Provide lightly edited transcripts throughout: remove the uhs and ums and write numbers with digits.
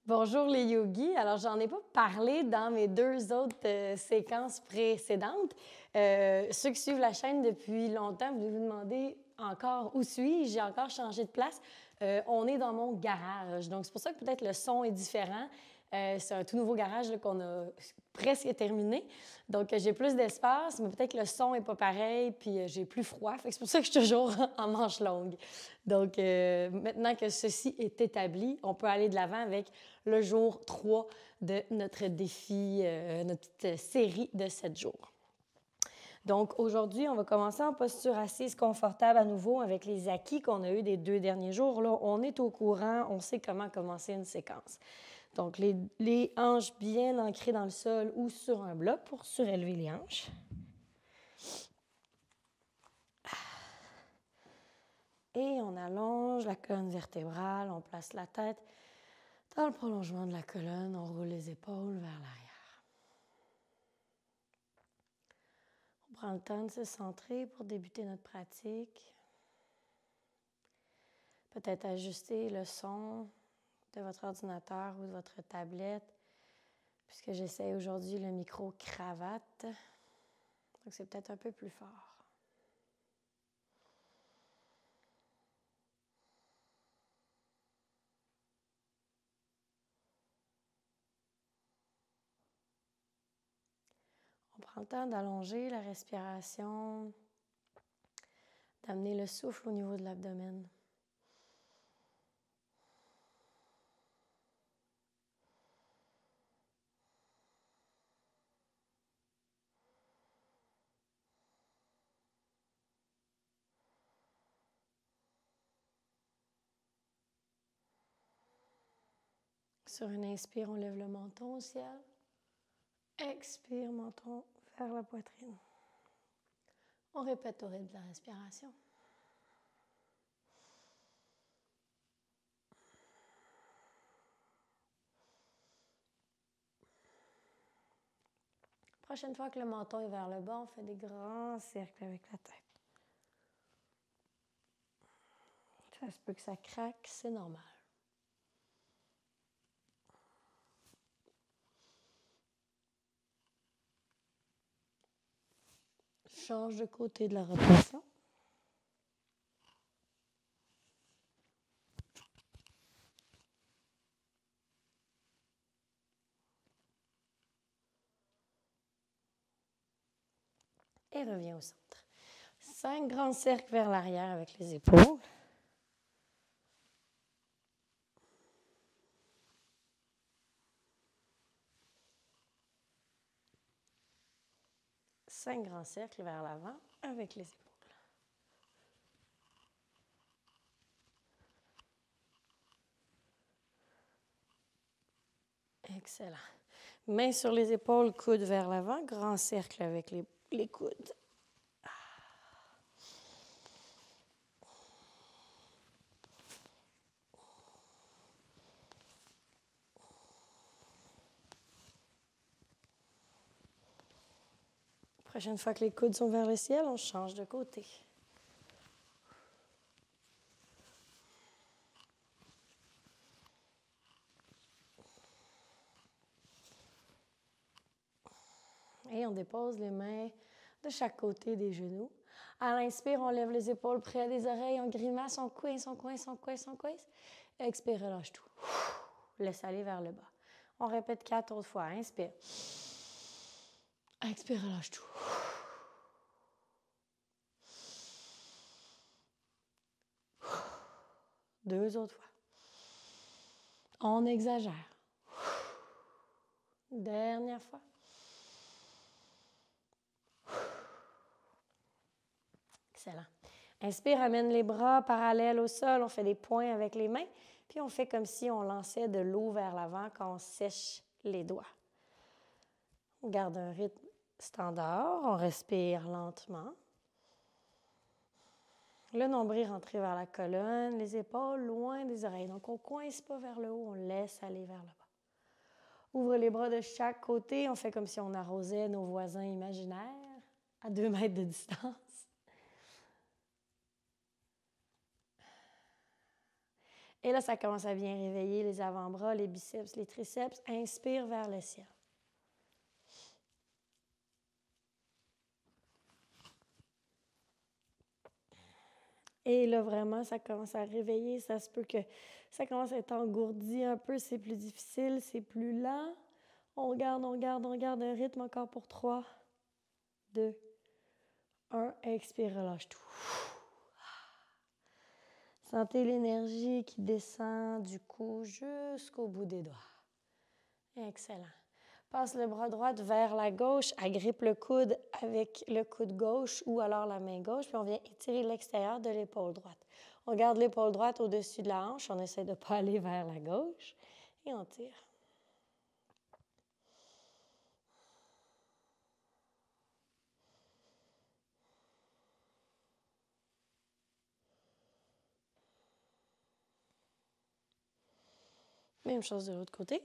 Bonjour les yogis. Alors, j'en ai pas parlé dans mes deux autres séquences précédentes. Ceux qui suivent la chaîne depuis longtemps, vous devez vous demander encore où suis-je? J'ai encore changé de place. On est dans mon garage. Donc, c'est pour ça que peut-être le son est différent. C'est un tout nouveau garage là, qu'on a presque terminé. Donc, j'ai plus d'espace, mais peut-être que le son n'est pas pareil, puis j'ai plus froid. Fait que c'est pour ça que je suis toujours en manche longue. Donc, maintenant que ceci est établi, on peut aller de l'avant avec le jour 3 de notre défi, notre petite série de 7 jours. Donc, aujourd'hui, on va commencer en posture assise confortable à nouveau avec les acquis qu'on a eus des 2 derniers jours. Là, on est au courant, on sait comment commencer une séquence. Donc, les hanches bien ancrées dans le sol ou sur un bloc pour surélever les hanches. Et on allonge la colonne vertébrale, on place la tête dans le prolongement de la colonne, on roule les épaules vers l'arrière. On prend le temps de se centrer pour débuter notre pratique. Peut-être ajuster le son de votre ordinateur ou de votre tablette, puisque j'essaie aujourd'hui le micro cravate. Donc, c'est peut-être un peu plus fort. On prend le temps d'allonger la respiration, d'amener le souffle au niveau de l'abdomen. Sur une inspire, on lève le menton au ciel. Expire, menton vers la poitrine. On répète au rythme de la respiration. Prochaine fois que le menton est vers le bas, on fait des grands cercles avec la tête. Ça se peut que ça craque, c'est normal. Change de côté de la rotation. Et reviens au centre. 5 grands cercles vers l'arrière avec les épaules. Cinq grands cercles vers l'avant avec les épaules. Excellent. Mains sur les épaules, coudes vers l'avant, grand cercle avec les coudes. Prochaine fois que les coudes sont vers le ciel, on change de côté. Et on dépose les mains de chaque côté des genoux. À l'inspire, on lève les épaules près des oreilles, on grimace, on coince, on coince, on coince, on coince. Expire, relâche tout. Laisse aller vers le bas. On répète 4 autres fois. Inspire. Expire, relâche tout. Deux autres fois. On exagère. Dernière fois. Excellent. Inspire, amène les bras parallèles au sol. On fait des points avec les mains. Puis on fait comme si on lançait de l'eau vers l'avant quand on sèche les doigts. On garde un rythme standard. On respire lentement. Le nombril rentré vers la colonne, les épaules loin des oreilles. Donc, on ne coince pas vers le haut, on laisse aller vers le bas. Ouvre les bras de chaque côté. On fait comme si on arrosait nos voisins imaginaires à 2 mètres de distance. Et là, ça commence à bien réveiller les avant-bras, les biceps, les triceps. Inspire vers le ciel. Et là, vraiment, ça commence à réveiller. Ça se peut que ça commence à être engourdi un peu. C'est plus difficile, c'est plus lent. On garde un rythme encore pour 3, 2, 1. Expire, relâche tout. Sentez l'énergie qui descend du cou jusqu'au bout des doigts. Excellent. Passe le bras droit vers la gauche, agrippe le coude avec le coude gauche ou alors la main gauche, puis on vient étirer l'extérieur de l'épaule droite. On garde l'épaule droite au-dessus de la hanche, on essaie de ne pas aller vers la gauche et on tire. Même chose de l'autre côté.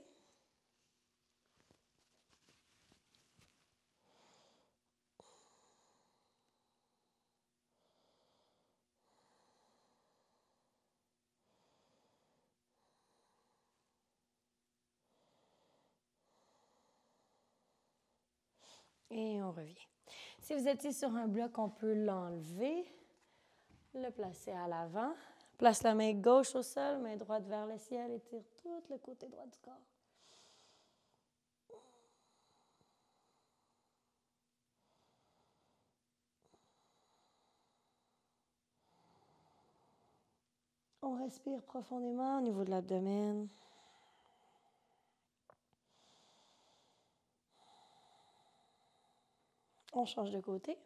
Et on revient. Si vous étiez sur un bloc, on peut l'enlever, le placer à l'avant. Place la main gauche au sol, main droite vers le ciel, étire tout le côté droit du corps. On respire profondément au niveau de l'abdomen. On change de côté.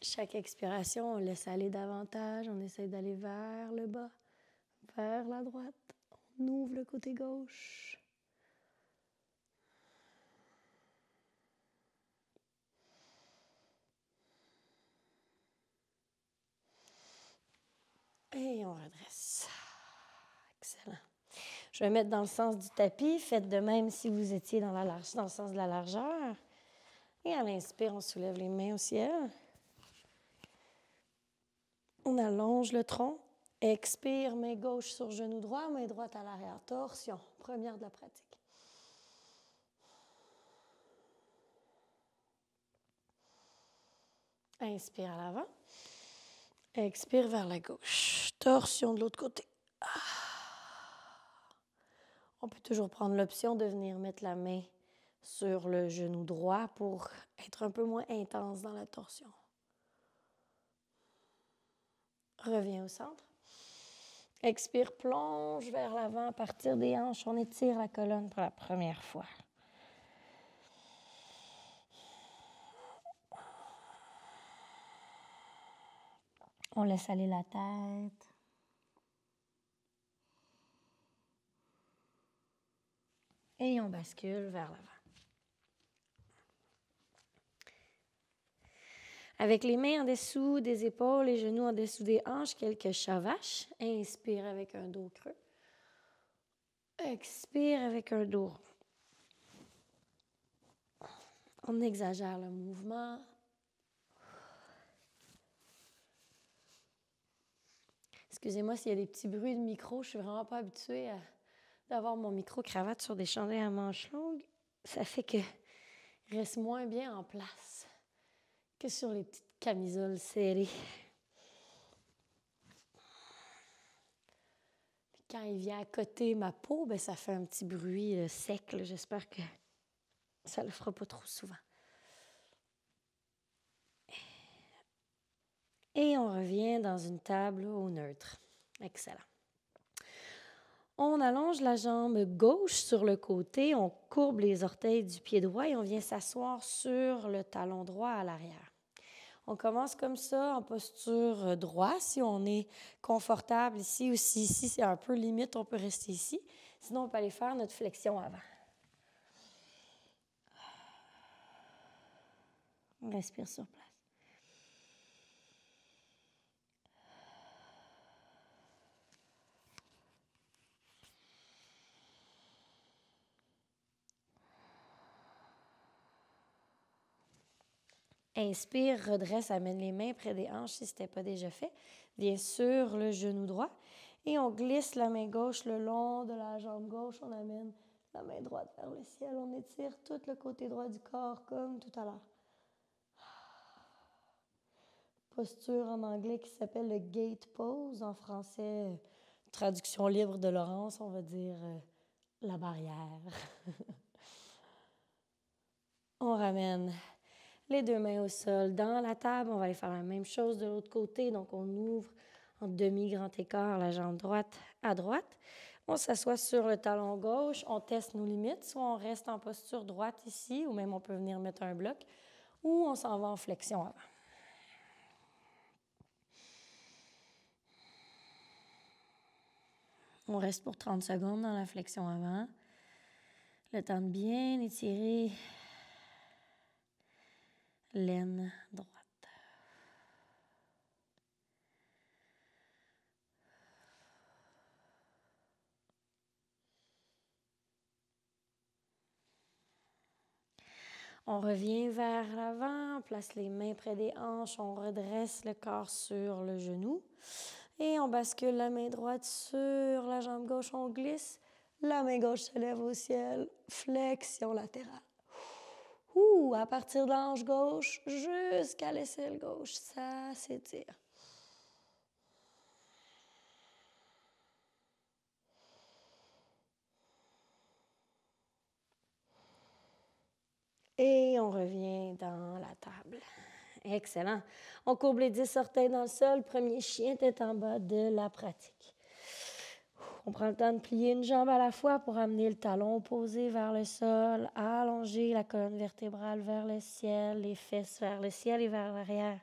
Chaque expiration, on laisse aller davantage. On essaie d'aller vers le bas, vers la droite. On ouvre le côté gauche. Et on redresse. Excellent. Je vais mettre dans le sens du tapis. Faites de même si vous étiez dans le sens de la largeur. Et à l'inspire, on soulève les mains au ciel. On allonge le tronc. Expire, main gauche sur genou droit, main droite à l'arrière. Torsion, première de la pratique. Inspire à l'avant. Expire vers la gauche. Torsion de l'autre côté. On peut toujours prendre l'option de venir mettre la main sur le genou droit pour être un peu moins intense dans la torsion. Reviens au centre. Expire, plonge vers l'avant à partir des hanches. On étire la colonne pour la première fois. On laisse aller la tête. Et on bascule vers l'avant. Avec les mains en dessous des épaules, les genoux en dessous des hanches, quelques chats vaches. Inspire avec un dos creux. Expire avec un dos rond. On exagère le mouvement. Excusez-moi s'il y a des petits bruits de micro. Je ne suis vraiment pas habituée d'avoir mon micro-cravate sur des chandails à manches longues. Ça fait qu'il reste moins bien en place que sur les petites camisoles serrées. Puis quand il vient à côté ma peau, ben, ça fait un petit bruit sec. Là. J'espère que ça ne le fera pas trop souvent. Et on revient dans une table au neutre. Excellent. On allonge la jambe gauche sur le côté, on courbe les orteils du pied droit et on vient s'asseoir sur le talon droit à l'arrière. On commence comme ça en posture droite. Si on est confortable ici ou si ici c'est un peu limite, on peut rester ici. Sinon, on peut aller faire notre flexion avant. On respire sur place. Inspire, redresse, amène les mains près des hanches si ce n'était pas déjà fait. Viens sur le genou droit et on glisse la main gauche le long de la jambe gauche. On amène la main droite vers le ciel. On étire tout le côté droit du corps comme tout à l'heure. Posture en anglais qui s'appelle le gate pose. En français, traduction libre de Laurence, on va dire la barrière. On ramène les deux mains au sol dans la table. On va aller faire la même chose de l'autre côté. Donc, on ouvre en demi-grand écart la jambe droite à droite. On s'assoit sur le talon gauche. On teste nos limites. Soit on reste en posture droite ici, ou même on peut venir mettre un bloc, ou on s'en va en flexion avant. On reste pour 30 secondes dans la flexion avant. Le temps de bien étirer l'aine droite. On revient vers l'avant, on place les mains près des hanches, on redresse le corps sur le genou et on bascule la main droite sur la jambe gauche, on glisse, la main gauche se lève au ciel, flexion latérale. À partir de l'ange gauche jusqu'à l'aisselle gauche, ça s'étire. Et on revient dans la table. Excellent. On courbe les 10 orteils dans le sol. Premier chien, tête en bas de la pratique. On prend le temps de plier une jambe à la fois pour amener le talon opposé vers le sol, allonger la colonne vertébrale vers le ciel, les fesses vers le ciel et vers l'arrière.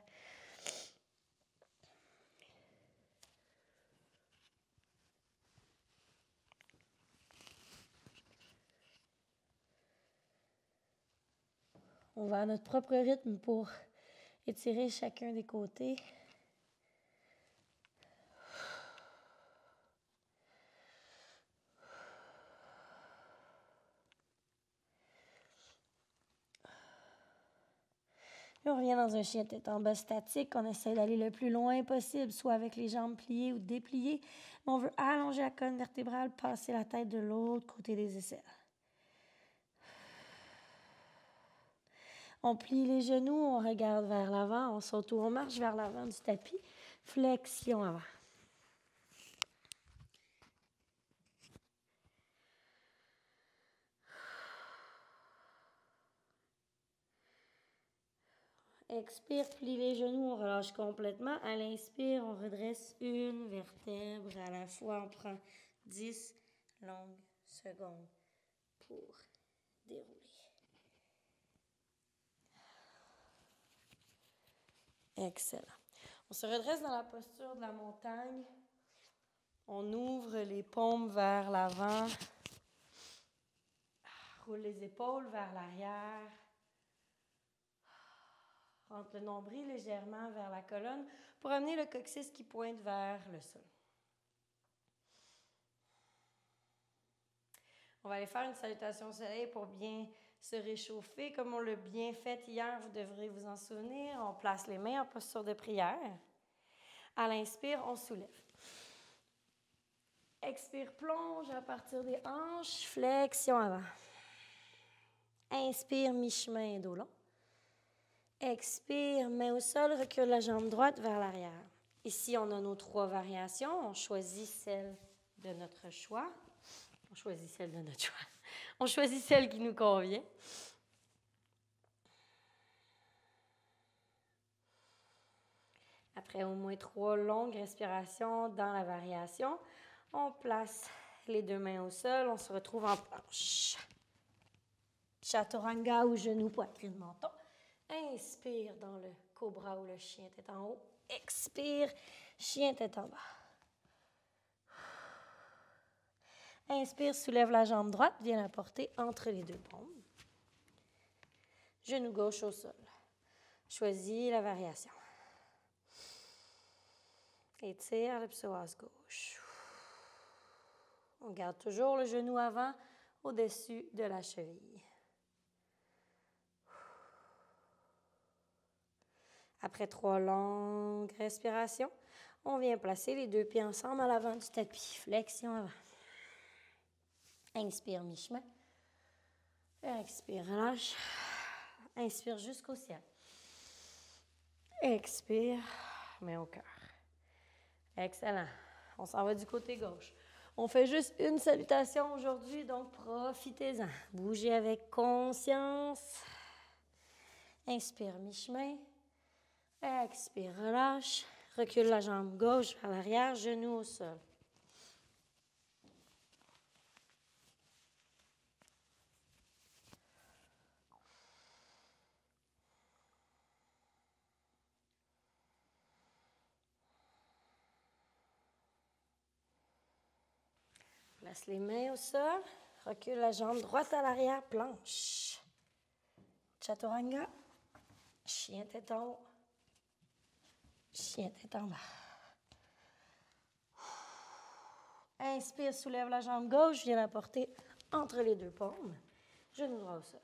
On va à notre propre rythme pour étirer chacun des côtés. Puis on revient dans un chien tête en bas statique. On essaie d'aller le plus loin possible, soit avec les jambes pliées ou dépliées. Mais on veut allonger la colonne vertébrale, passer la tête de l'autre côté des aisselles. On plie les genoux, on regarde vers l'avant, on saute ou on marche vers l'avant du tapis. Flexion avant. Expire, plie les genoux, on relâche complètement. À l'inspire, on redresse une vertèbre à la fois. On prend 10 longues secondes pour dérouler. Excellent. On se redresse dans la posture de la montagne. On ouvre les paumes vers l'avant. Roule les épaules vers l'arrière. Rentre le nombril légèrement vers la colonne pour amener le coccyx qui pointe vers le sol. On va aller faire une salutation au soleil pour bien se réchauffer. Comme on l'a bien fait hier, vous devrez vous en souvenir. On place les mains en posture de prière. À l'inspire, on soulève. Expire, plonge à partir des hanches, flexion avant. Inspire, mi-chemin, dos long. Expire, main au sol, recule la jambe droite vers l'arrière. Ici, on a nos 3 variations. On choisit celle de notre choix. On choisit celle de notre choix. On choisit celle qui nous convient. Après au moins 3 longues respirations dans la variation, on place les 2 mains au sol. On se retrouve en planche. Chaturanga ou genou, poitrine, menton. Inspire dans le cobra ou le chien tête en haut. Expire, chien tête en bas. Inspire, soulève la jambe droite, viens la porter entre les 2 paumes. Genou gauche au sol. Choisis la variation. Étire le psoas gauche. On garde toujours le genou avant au-dessus de la cheville. Après 3 longues respirations, on vient placer les 2 pieds ensemble à l'avant du tapis. Flexion avant. Inspire mi-chemin. Expire, relâche. Inspire jusqu'au ciel. Expire, mets au cœur. Excellent. On s'en va du côté gauche. On fait juste une salutation aujourd'hui, donc profitez-en. Bougez avec conscience. Inspire mi-chemin. Expire, relâche. Recule la jambe gauche vers l'arrière, genou au sol. Place les mains au sol. Recule la jambe droite à l'arrière, planche. Chaturanga. Chien tête en haut. Chien tête en bas. Inspire, soulève la jambe gauche, viens la porter entre les 2 paumes. Genou droit au sol.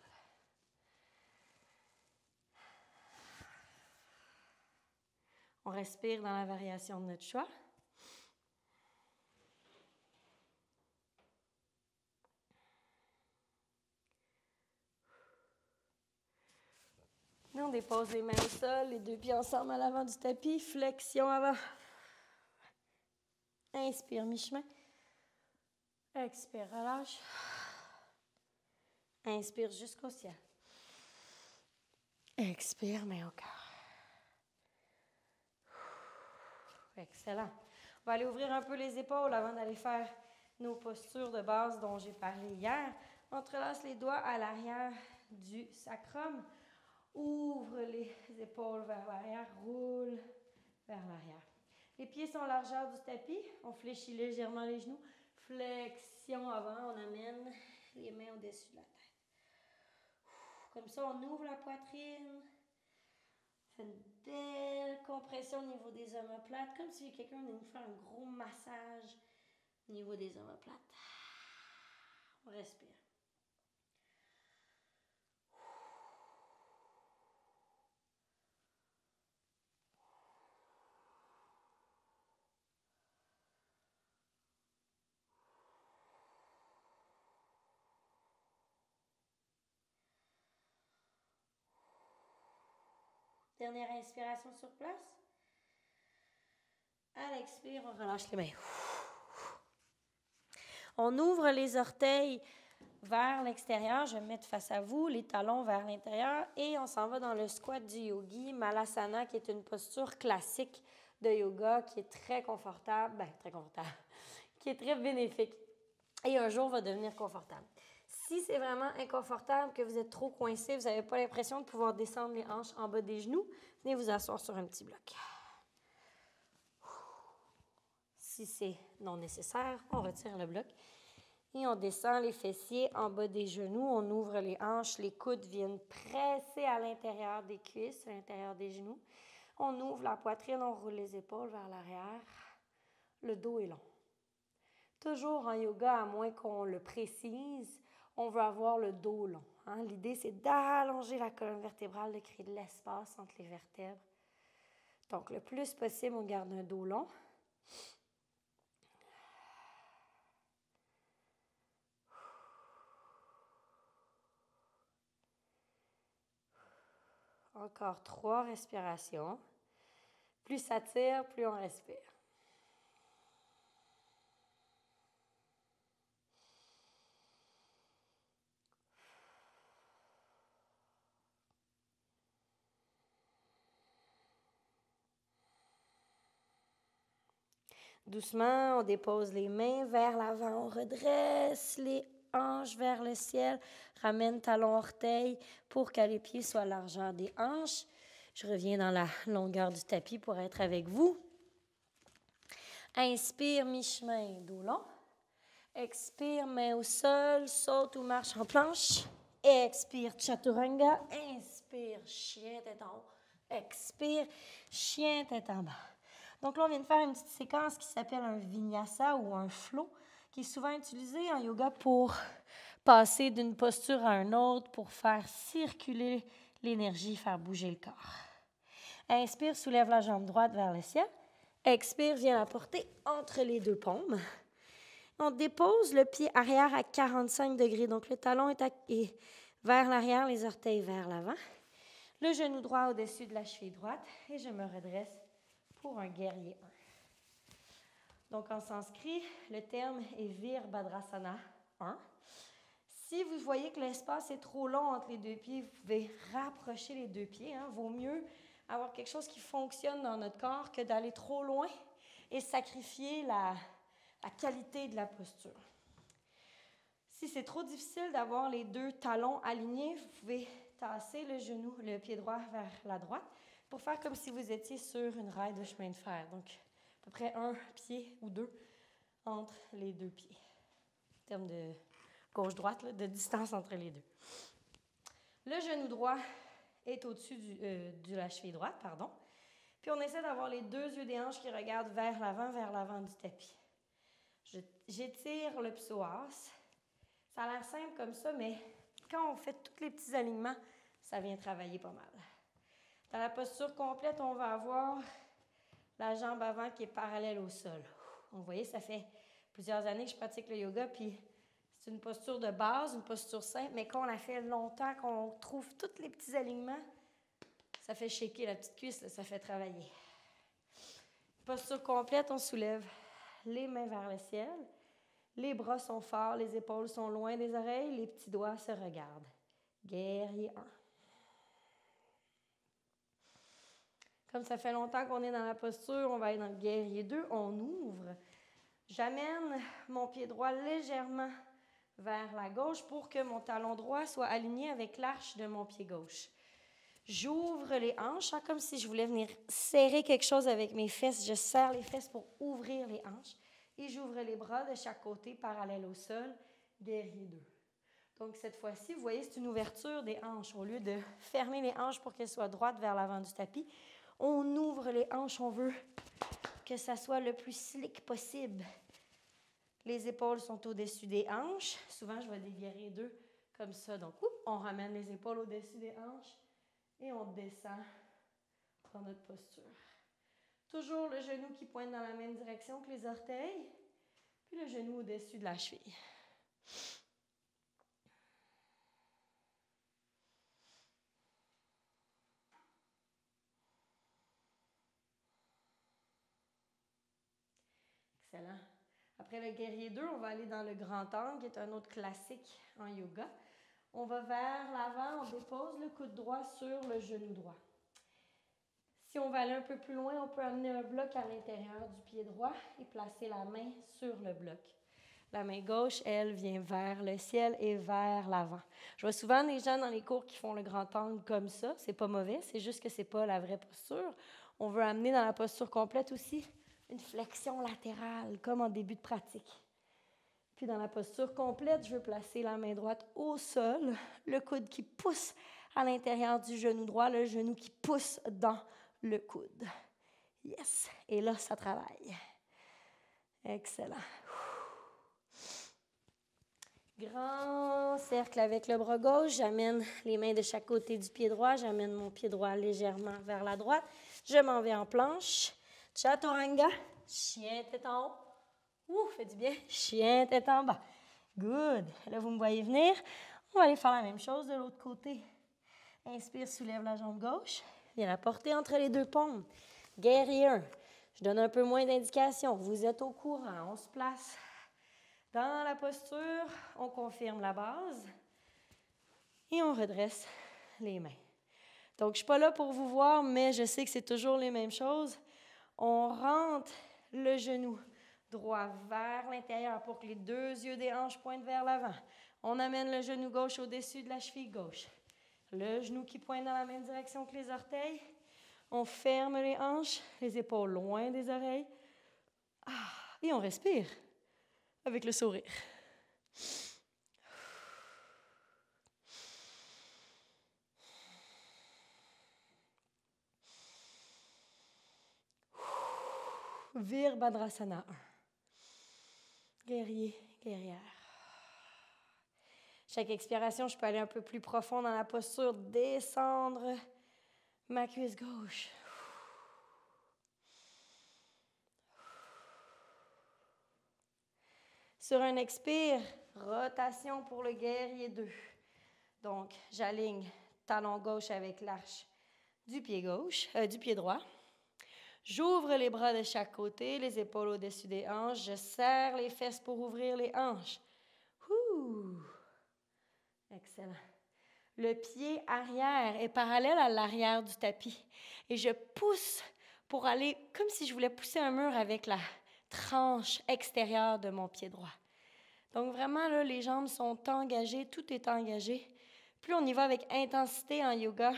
On respire dans la variation de notre choix. Et on dépose les mains au sol, les 2 pieds ensemble à l'avant du tapis. Flexion avant. Inspire, mi-chemin. Expire, relâche. Inspire jusqu'au ciel. Expire, main au cœur. Excellent. On va aller ouvrir un peu les épaules avant d'aller faire nos postures de base dont j'ai parlé hier. Entrelace les doigts à l'arrière du sacrum. Ouvre les épaules vers l'arrière, roule vers l'arrière. Les pieds sont largeur du tapis. On fléchit légèrement les genoux. Flexion avant, on amène les mains au-dessus de la tête. Comme ça, on ouvre la poitrine. On fait une belle compression au niveau des omoplates, comme si quelqu'un venait nous faire un gros massage au niveau des omoplates. On respire. Dernière inspiration sur place. À l'expire, on relâche les mains. On ouvre les orteils vers l'extérieur. Je vais me mettre face à vous, les talons vers l'intérieur. Et on s'en va dans le squat du yogi, Malasana, qui est une posture classique de yoga qui est très confortable, qui est très bénéfique. Et un jour va devenir confortable. Si c'est vraiment inconfortable, que vous êtes trop coincé, vous n'avez pas l'impression de pouvoir descendre les hanches en bas des genoux, venez vous asseoir sur un petit bloc. Si c'est non nécessaire, on retire le bloc et on descend les fessiers en bas des genoux. On ouvre les hanches, les coudes viennent presser à l'intérieur des cuisses, à l'intérieur des genoux. On ouvre la poitrine, on roule les épaules vers l'arrière. Le dos est long. Toujours en yoga, à moins qu'on le précise, on veut avoir le dos long. Hein? L'idée, c'est d'allonger la colonne vertébrale, de créer de l'espace entre les vertèbres. Donc, le plus possible, on garde un dos long. Encore 3 respirations. Plus ça tire, plus on respire. Doucement, on dépose les mains vers l'avant, on redresse les hanches vers le ciel, ramène talon orteil pour que les pieds soient à la largeur des hanches. Je reviens dans la longueur du tapis pour être avec vous. Inspire, mi-chemin, dos long. Expire, main au sol, saute ou marche en planche. Expire, chaturanga. Inspire, chien tête en haut. Expire, chien tête en bas. Donc là, on vient de faire une petite séquence qui s'appelle un vinyasa ou un flow, qui est souvent utilisé en yoga pour passer d'une posture à une autre, pour faire circuler l'énergie, faire bouger le corps. Inspire, soulève la jambe droite vers le ciel. Expire, viens la porter entre les deux paumes. On dépose le pied arrière à 45 degrés. Donc, le talon est vers l'arrière, les orteils vers l'avant. Le genou droit au-dessus de la cheville droite. Et je me redresse pour un guerrier 1. Donc, en sanskrit, le terme est Virabhadrasana 1. Si vous voyez que l'espace est trop long entre les deux pieds, vous pouvez rapprocher les deux pieds. Vaut mieux avoir quelque chose qui fonctionne dans notre corps que d'aller trop loin et sacrifier la qualité de la posture. Si c'est trop difficile d'avoir les deux talons alignés, vous pouvez tasser le genou, le pied droit vers la droite pour faire comme si vous étiez sur une rail de chemin de fer. Donc, à peu près un pied ou deux entre les deux pieds. En termes de gauche-droite, de distance entre les deux. Le genou droit est au-dessus de la cheville droite, pardon. Puis on essaie d'avoir les deux yeux des hanches qui regardent vers l'avant du tapis. J'étire le psoas. Ça a l'air simple comme ça, mais quand on fait tous les petits alignements, ça vient travailler pas mal. Dans la posture complète, on va avoir la jambe avant qui est parallèle au sol. Donc, vous voyez, ça fait plusieurs années que je pratique le yoga, puis c'est une posture de base, une posture simple, mais quand on la fait longtemps, qu'on trouve tous les petits alignements, ça fait shaker la petite cuisse, là, ça fait travailler. Posture complète, on soulève les mains vers le ciel. Les bras sont forts, les épaules sont loin des oreilles, les petits doigts se regardent. Guerrier 1. Comme ça fait longtemps qu'on est dans la posture, on va aller dans le guerrier 2. On ouvre. J'amène mon pied droit légèrement vers la gauche pour que mon talon droit soit aligné avec l'arche de mon pied gauche. J'ouvre les hanches, comme si je voulais venir serrer quelque chose avec mes fesses. Je serre les fesses pour ouvrir les hanches. Et j'ouvre les bras de chaque côté, parallèle au sol, guerrier 2. Donc, cette fois-ci, vous voyez, c'est une ouverture des hanches. Au lieu de fermer les hanches pour qu'elles soient droites vers l'avant du tapis, on ouvre les hanches. On veut que ça soit le plus slick possible. Les épaules sont au-dessus des hanches. Souvent, je vais des guerriers 2 comme ça. Donc, on ramène les épaules au-dessus des hanches et on descend dans notre posture. Toujours le genou qui pointe dans la même direction que les orteils, puis le genou au-dessus de la cheville. Excellent. Après le guerrier 2, on va aller dans le grand angle, qui est un autre classique en yoga. On va vers l'avant, on dépose le coude droit sur le genou droit. Si on va aller un peu plus loin, on peut amener un bloc à l'intérieur du pied droit et placer la main sur le bloc. La main gauche, elle, vient vers le ciel et vers l'avant. Je vois souvent des gens dans les cours qui font le grand angle comme ça. C'est pas mauvais, c'est juste que c'est pas la vraie posture. On veut amener dans la posture complète aussi une flexion latérale, comme en début de pratique. Puis dans la posture complète, je veux placer la main droite au sol, le coude qui pousse à l'intérieur du genou droit, le genou qui pousse dans le coude. Yes! Et là, ça travaille. Excellent. Grand cercle avec le bras gauche. J'amène les mains de chaque côté du pied droit. J'amène mon pied droit légèrement vers la droite. Je m'en vais en planche. Chaturanga. Chien tête en haut. Ouh, fait du bien. Chien tête en bas. Good. Là, vous me voyez venir. On va aller faire la même chose de l'autre côté. Inspire, soulève la jambe gauche. Viens la porter entre les deux paumes. Guerrier 1. Je donne un peu moins d'indications. Vous êtes au courant. On se place dans la posture. On confirme la base. Et on redresse les mains. Donc, je ne suis pas là pour vous voir, mais je sais que c'est toujours les mêmes choses. On rentre le genou droit vers l'intérieur pour que les deux yeux des hanches pointent vers l'avant. On amène le genou gauche au-dessus de la cheville gauche. Le genou qui pointe dans la même direction que les orteils. On ferme les hanches, les épaules loin des oreilles. Et on respire avec le sourire. Virabhadrasana 1. Guerrier, guerrière. Chaque expiration, je peux aller un peu plus profond dans la posture, descendre ma cuisse gauche. Sur un expire, rotation pour le guerrier 2. Donc, j'aligne talon gauche avec l'arche du pied droit. J'ouvre les bras de chaque côté, les épaules au-dessus des hanches. Je serre les fesses pour ouvrir les hanches. Ouh! Excellent. Le pied arrière est parallèle à l'arrière du tapis. Et je pousse pour aller comme si je voulais pousser un mur avec la tranche extérieure de mon pied droit. Donc vraiment, là, les jambes sont engagées, tout est engagé. Plus on y va avec intensité en yoga,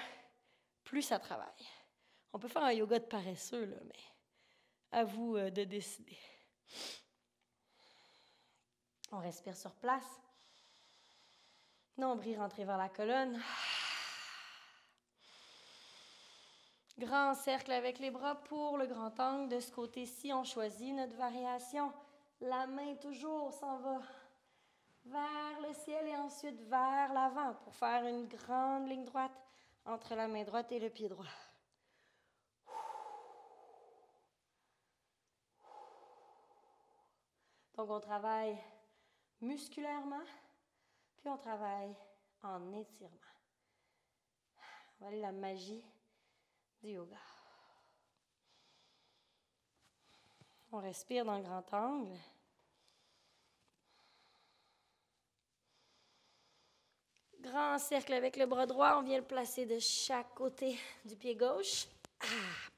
plus ça travaille. On peut faire un yoga de paresseux, là, mais à vous de décider. On respire sur place. Nombril rentré vers la colonne. Grand cercle avec les bras pour le grand angle. De ce côté-ci, on choisit notre variation. La main toujours s'en va vers le ciel et ensuite vers l'avant pour faire une grande ligne droite entre la main droite et le pied droit. Donc, on travaille musculairement, puis on travaille en étirement. Voilà la magie du yoga. On respire dans le grand angle. Grand cercle avec le bras droit. On vient le placer de chaque côté du pied gauche.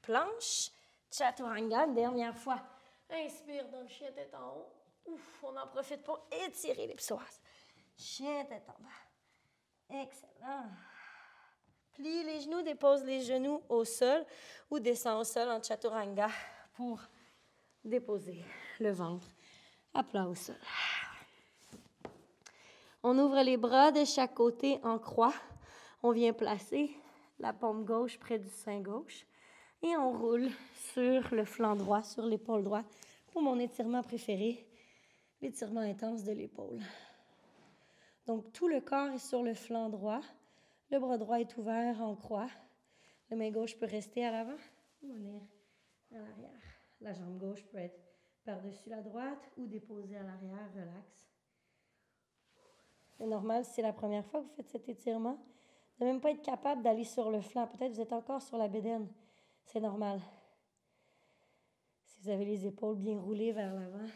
Planche. Chaturanga, dernière fois. Inspire, donc chien tête en haut. Ouf, on en profite pour étirer les psoas. Chien tête en bas. Excellent. Plie les genoux, dépose les genoux au sol ou descend au sol en chaturanga pour déposer le ventre à plat au sol. On ouvre les bras de chaque côté en croix. On vient placer la paume gauche près du sein gauche et on roule sur le flanc droit, sur l'épaule droite pour mon étirement préféré, l'étirement intense de l'épaule. Donc, tout le corps est sur le flanc droit. Le bras droit est ouvert en croix. La main gauche peut rester à l'avant ou venir à l'arrière. La jambe gauche peut être par-dessus la droite ou déposée à l'arrière, relax. C'est normal, si c'est la première fois que vous faites cet étirement, de ne même pas être capable d'aller sur le flanc. Peut-être que vous êtes encore sur la bédaine. C'est normal. Si vous avez les épaules bien roulées vers l'avant,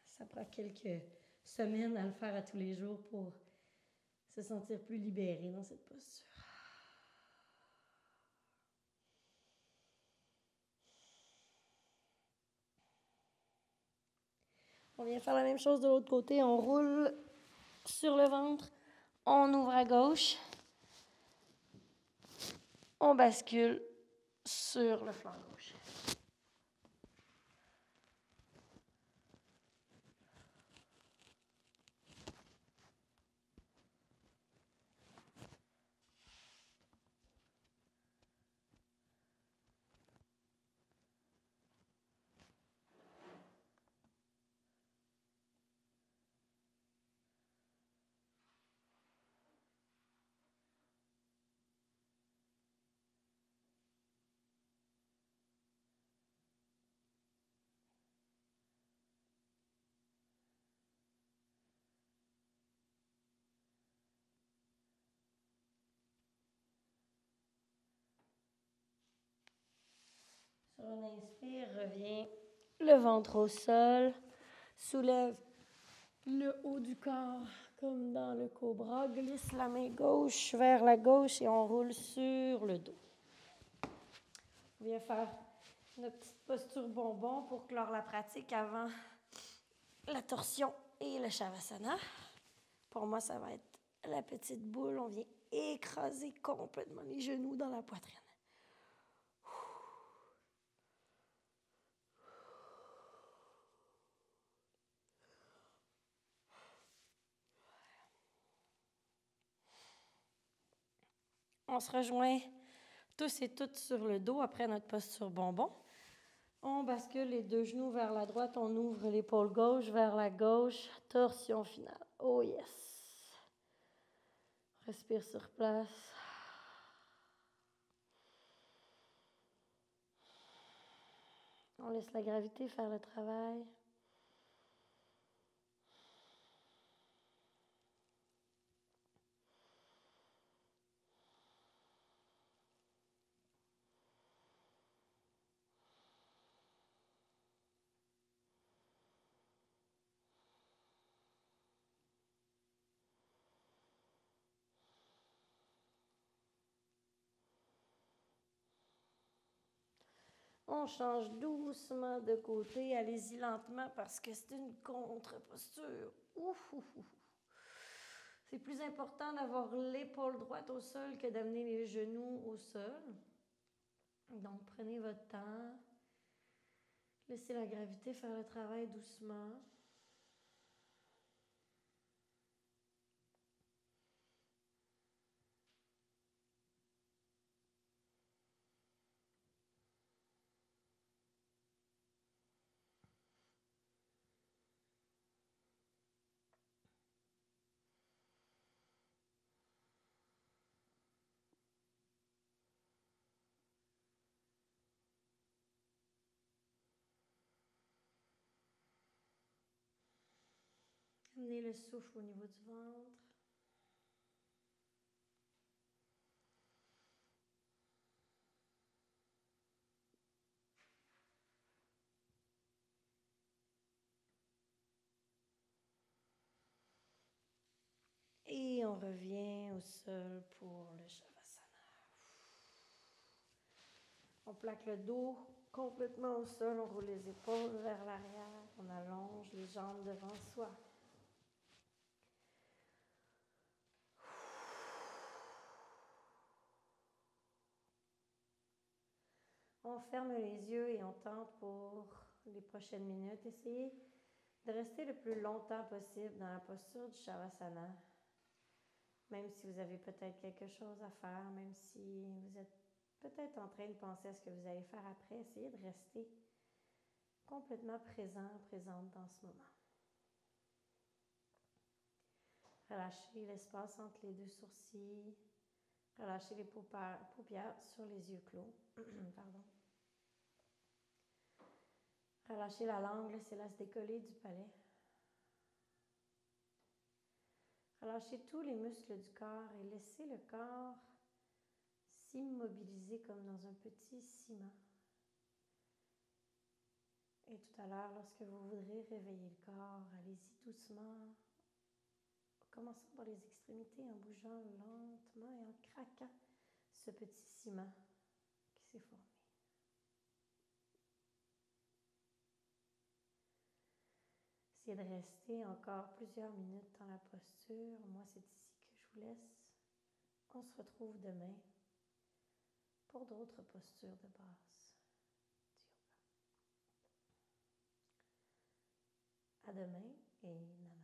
ça prend quelques semaines à le faire à tous les jours pour se sentir plus libéré dans cette posture. On vient faire la même chose de l'autre côté. On roule sur le ventre. On ouvre à gauche. On bascule sur le flanc gauche. Sur un inspire, revient le ventre au sol, soulève le haut du corps comme dans le cobra, glisse la main gauche vers la gauche et on roule sur le dos. On vient faire notre petite posture bonbon pour clore la pratique avant la torsion et le shavasana. Pour moi, ça va être la petite boule. On vient écraser complètement les genoux dans la poitrine. On se rejoint tous et toutes sur le dos après notre posture bonbon. On bascule les deux genoux vers la droite. On ouvre l'épaule gauche vers la gauche. Torsion finale. Oh yes! Respire sur place. On laisse la gravité faire le travail. On change doucement de côté. Allez-y lentement parce que c'est une contre-posture. Ouf, ouf, ouf. C'est plus important d'avoir l'épaule droite au sol que d'amener les genoux au sol. Donc, prenez votre temps. Laissez la gravité faire le travail doucement. Amenez le souffle au niveau du ventre. Et on revient au sol pour le Shavasana. On plaque le dos complètement au sol, on roule les épaules vers l'arrière, on allonge les jambes devant soi. On ferme les yeux et on tente pour les prochaines minutes. Essayez de rester le plus longtemps possible dans la posture du Shavasana. Même si vous avez peut-être quelque chose à faire, même si vous êtes peut-être en train de penser à ce que vous allez faire après, essayez de rester complètement présente dans ce moment. Relâchez l'espace entre les deux sourcils. Relâchez les paupières sur les yeux clos. Pardon. Relâchez la langue, laissez-la se décoller du palais. Relâchez tous les muscles du corps et laissez le corps s'immobiliser comme dans un petit ciment. Et tout à l'heure, lorsque vous voudrez réveiller le corps, allez-y doucement, commençant par les extrémités, en bougeant lentement et en craquant ce petit ciment qui s'est formé. Essayez de rester encore plusieurs minutes dans la posture. Moi, c'est ici que je vous laisse. On se retrouve demain pour d'autres postures de base du yoga. À demain et namaste.